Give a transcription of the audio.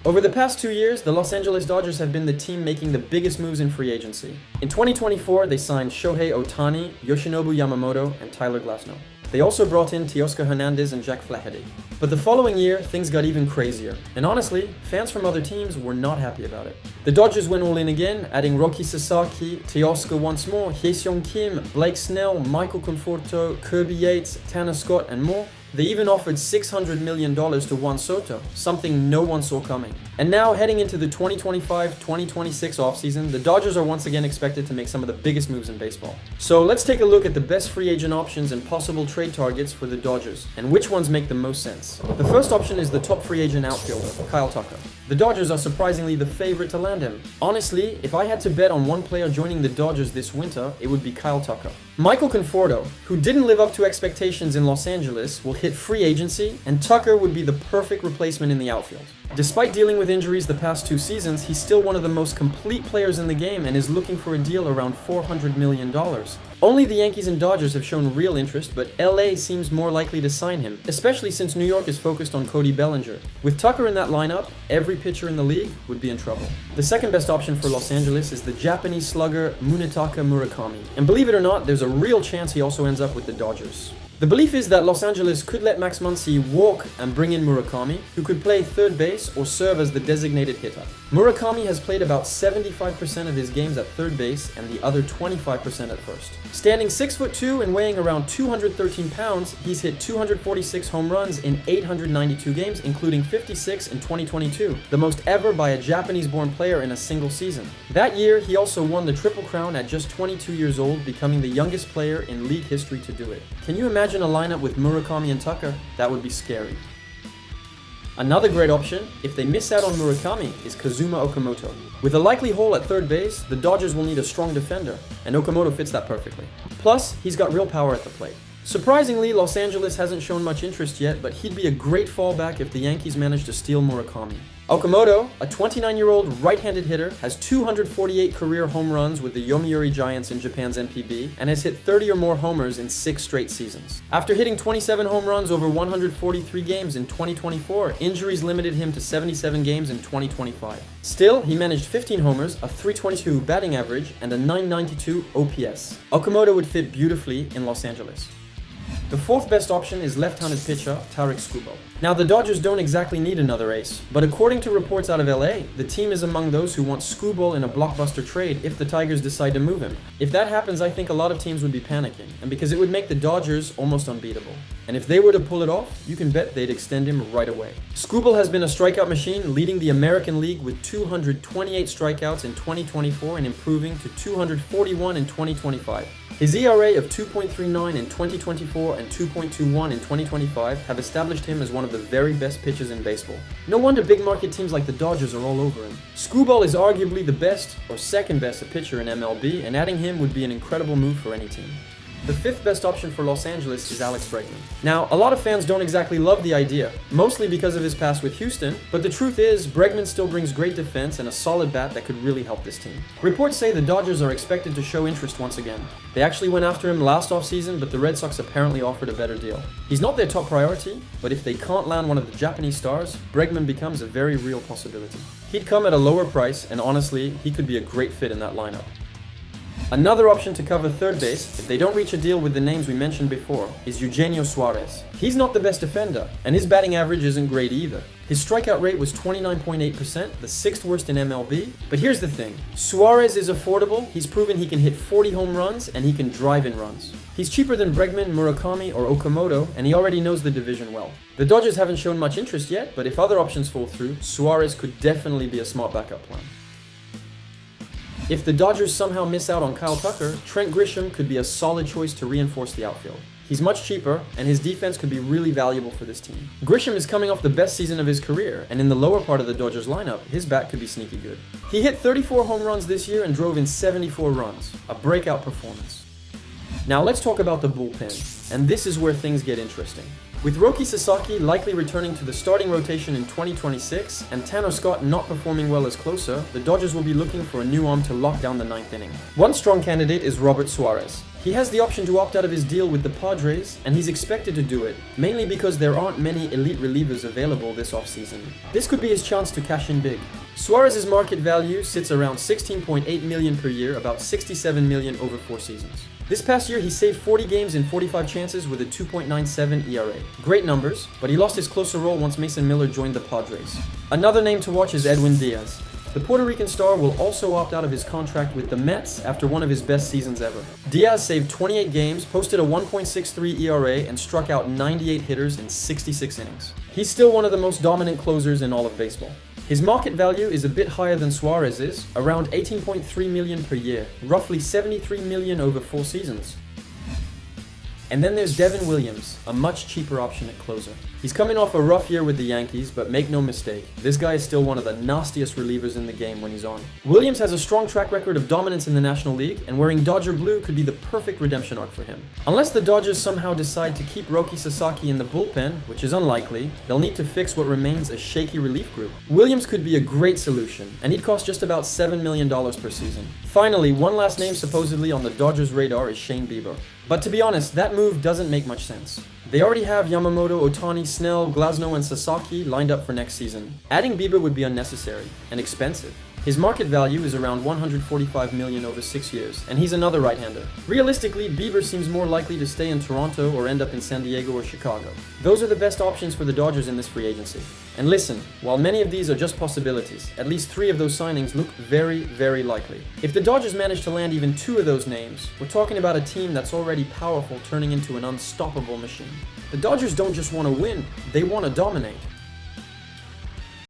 Over the past 2 years, the Los Angeles Dodgers have been the team making the biggest moves in free agency. In 2024, they signed Shohei Ohtani, Yoshinobu Yamamoto, and Tyler Glasnow. They also brought in Teoscar Hernandez and Jack Flaherty. But the following year, things got even crazier. And honestly, fans from other teams were not happy about it. The Dodgers went all in again, adding Roki Sasaki, Teoscar once more, Hye-Seong Kim, Blake Snell, Michael Conforto, Kirby Yates, Tanner Scott, and more. They even offered $600 million to Juan Soto, something no one saw coming. And now, heading into the 2025-2026 offseason, the Dodgers are once again expected to make some of the biggest moves in baseball. So let's take a look at the best free agent options and possible trade targets for the Dodgers, and which ones make the most sense. The first option is the top free agent outfielder, Kyle Tucker. The Dodgers are surprisingly the favorite to land him. Honestly, if I had to bet on one player joining the Dodgers this winter, it would be Kyle Tucker. Michael Conforto, who didn't live up to expectations in Los Angeles, will hit free agency, and Tucker would be the perfect replacement in the outfield. Despite dealing with injuries the past 2 seasons, he's still one of the most complete players in the game and is looking for a deal around $400 million. Only the Yankees and Dodgers have shown real interest, but LA seems more likely to sign him, especially since New York is focused on Cody Bellinger. With Tucker in that lineup, every pitcher in the league would be in trouble. The second best option for Los Angeles is the Japanese slugger Munetaka Murakami. And believe it or not, there's a real chance he also ends up with the Dodgers. The belief is that Los Angeles could let Max Muncy walk and bring in Murakami, who could play third base or serve as the designated hitter. Murakami has played about 75% of his games at third base and the other 25% at first. Standing 6'2" and weighing around 213 pounds, he's hit 246 home runs in 892 games, including 56 in 2022, the most ever by a Japanese-born player in a single season. That year, he also won the Triple Crown at just 22 years old, becoming the youngest player in league history to do it. Can you imagine a lineup with Murakami and Tucker? That would be scary. Another great option, if they miss out on Murakami, is Kazuma Okamoto. With a likely hole at third base, the Dodgers will need a strong defender, and Okamoto fits that perfectly. Plus, he's got real power at the plate. Surprisingly, Los Angeles hasn't shown much interest yet, but he'd be a great fallback if the Yankees manage to steal Murakami. Okamoto, a 29-year-old right-handed hitter, has 248 career home runs with the Yomiuri Giants in Japan's NPB and has hit 30 or more homers in 6 straight seasons. After hitting 27 home runs over 143 games in 2024, injuries limited him to 77 games in 2025. Still, he managed 15 homers, a .322 batting average, and a .992 OPS. Okamoto would fit beautifully in Los Angeles. The fourth best option is left-handed pitcher Tarik Skubal. Now, the Dodgers don't exactly need another ace, but according to reports out of LA, the team is among those who want Skubal in a blockbuster trade if the Tigers decide to move him. If that happens, I think a lot of teams would be panicking, and because it would make the Dodgers almost unbeatable. And if they were to pull it off, you can bet they'd extend him right away. Skubal has been a strikeout machine, leading the American League with 228 strikeouts in 2024 and improving to 241 in 2025. His ERA of 2.39 in 2024 and 2.21 in 2025 have established him as one of the very best pitchers in baseball. No wonder big market teams like the Dodgers are all over him. Skubal is arguably the best or second best pitcher in MLB, and adding him would be an incredible move for any team. The fifth best option for Los Angeles is Alex Bregman. Now, a lot of fans don't exactly love the idea, mostly because of his past with Houston, but the truth is, Bregman still brings great defense and a solid bat that could really help this team. Reports say the Dodgers are expected to show interest once again. They actually went after him last offseason, but the Red Sox apparently offered a better deal. He's not their top priority, but if they can't land one of the Japanese stars, Bregman becomes a very real possibility. He'd come at a lower price, and honestly, he could be a great fit in that lineup. Another option to cover third base, if they don't reach a deal with the names we mentioned before, is Eugenio Suárez. He's not the best defender, and his batting average isn't great either. His strikeout rate was 29.8%, the 6th worst in MLB. But here's the thing, Suárez is affordable, he's proven he can hit 40 home runs, and he can drive in runs. He's cheaper than Bregman, Murakami, or Okamoto, and he already knows the division well. The Dodgers haven't shown much interest yet, but if other options fall through, Suárez could definitely be a smart backup plan. If the Dodgers somehow miss out on Kyle Tucker, Trent Grisham could be a solid choice to reinforce the outfield. He's much cheaper, and his defense could be really valuable for this team. Grisham is coming off the best season of his career, and in the lower part of the Dodgers lineup, his bat could be sneaky good. He hit 34 home runs this year and drove in 74 runs, a breakout performance. Now let's talk about the bullpen, and this is where things get interesting. With Roki Sasaki likely returning to the starting rotation in 2026 and Tanner Scott not performing well as closer, the Dodgers will be looking for a new arm to lock down the 9th inning. One strong candidate is Robert Suárez. He has the option to opt out of his deal with the Padres, and he's expected to do it, mainly because there aren't many elite relievers available this offseason. This could be his chance to cash in big. Suárez's market value sits around $16.8 million per year, about $67 million over 4 seasons. This past year, he saved 40 games in 45 chances with a 2.97 ERA. Great numbers, but he lost his closer role once Mason Miller joined the Padres. Another name to watch is Edwin Díaz. The Puerto Rican star will also opt out of his contract with the Mets after one of his best seasons ever. Díaz saved 28 games, posted a 1.63 ERA, and struck out 98 hitters in 66 innings. He's still one of the most dominant closers in all of baseball. His market value is a bit higher than Suárez's, around $18.3 million per year, roughly $73 million over 4 seasons. And then there's Devin Williams, a much cheaper option at closer. He's coming off a rough year with the Yankees, but make no mistake, this guy is still one of the nastiest relievers in the game when he's on. Williams has a strong track record of dominance in the National League, and wearing Dodger blue could be the perfect redemption arc for him. Unless the Dodgers somehow decide to keep Roki Sasaki in the bullpen, which is unlikely, they'll need to fix what remains a shaky relief group. Williams could be a great solution, and he'd cost just about $7 million per season. Finally, one last name supposedly on the Dodgers' radar is Shane Bieber. But to be honest, that move doesn't make much sense. They already have Yamamoto, Ohtani, Snell, Glasnow, and Sasaki lined up for next season. Adding Bieber would be unnecessary and expensive. His market value is around $145 million over 6 years, and he's another right-hander. Realistically, Bieber seems more likely to stay in Toronto or end up in San Diego or Chicago. Those are the best options for the Dodgers in this free agency. And listen, while many of these are just possibilities, at least 3 of those signings look very, very likely. If the Dodgers manage to land even 2 of those names, we're talking about a team that's already powerful turning into an unstoppable machine. The Dodgers don't just want to win, they want to dominate.